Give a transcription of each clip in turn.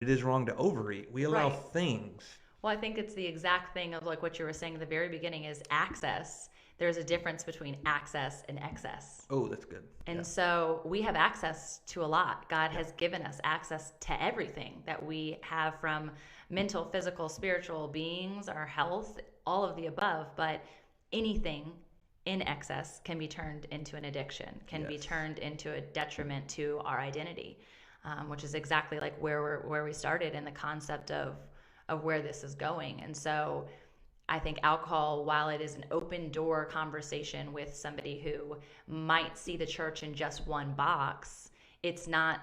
it is wrong to overeat. We allow Right. things. Well, I think it's the exact thing of like what you were saying at the very beginning is access. There's a difference between access and excess. Oh, that's good. Yeah. And so we have access to a lot. God Yeah. has given us access to everything that we have, from mental, physical, spiritual beings, our health, all of the above. But anything in excess can be turned into an addiction, can be Yes. turned into a detriment to our identity, which is exactly like where we started in the concept of where this is going. And so I think alcohol, while it is an open door conversation with somebody who might see the church in just one box, it's not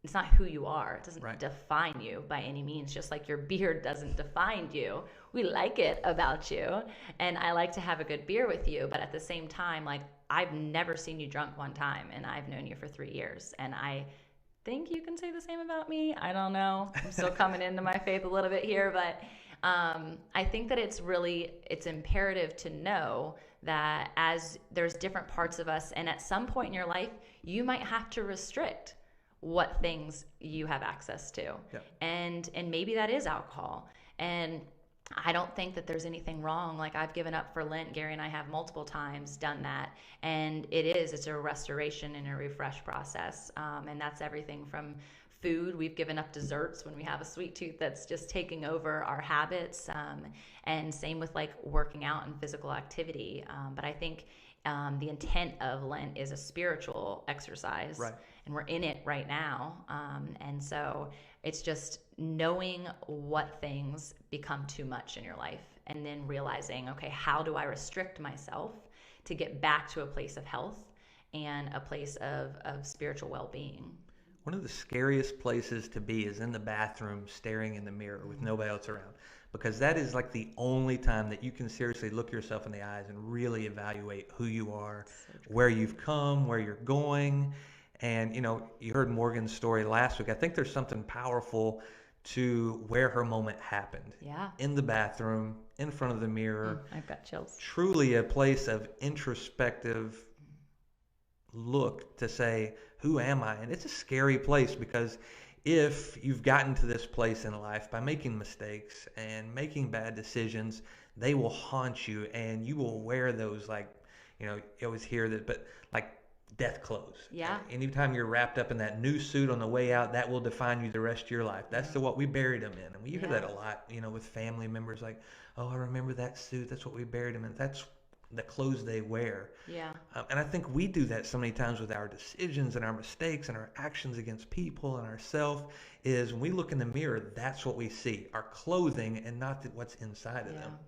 it's not who you are. It doesn't Right. define you by any means, just like your beard doesn't define you. We like it about you, and I like to have a good beer with you, but at the same time, like, I've never seen you drunk one time, and I've known you for 3 years, and I think you can say the same about me. I don't know. I'm still coming into my faith a little bit here, but I think that it's imperative to know that as there's different parts of us, and at some point in your life, you might have to restrict what things you have access to, Yeah. and maybe that is alcohol. And I don't think that there's anything wrong. Like, I've given up for Lent. Gary and I have multiple times done that, and it's a restoration and a refresh process. And that's everything from food. We've given up desserts when we have a sweet tooth that's just taking over our habits. And same with like working out and physical activity. But I think the intent of Lent is a spiritual exercise, Right. and we're in it right now. And so it's just knowing what things become too much in your life, and then realizing, okay, how do I restrict myself to get back to a place of health and a place of spiritual well being? One of the scariest places to be is in the bathroom staring in the mirror with nobody else around. Because that is like the only time that you can seriously look yourself in the eyes and really evaluate who you are, So where you've come, where you're going. And, you heard Morgan's story last week. I think there's something powerful to where her moment happened yeah. in the bathroom, in front of the mirror, I've got chills. truly a place of introspective look to say, who am I? And it's a scary place because if you've gotten to this place in life by making mistakes and making bad decisions, they will haunt you and you will wear those, like, you always hear that, but like death clothes. Yeah. Anytime you're wrapped up in that new suit on the way out, that will define you the rest of your life. That's what we buried them in. And we hear Yeah. that a lot, with family members, like, oh, I remember that suit. That's what we buried them in. That's the clothes they wear. Yeah. And I think we do that so many times with our decisions and our mistakes and our actions against people and ourselves. Is when we look in the mirror, that's what we see, our clothing, and not what's inside of them. Yeah.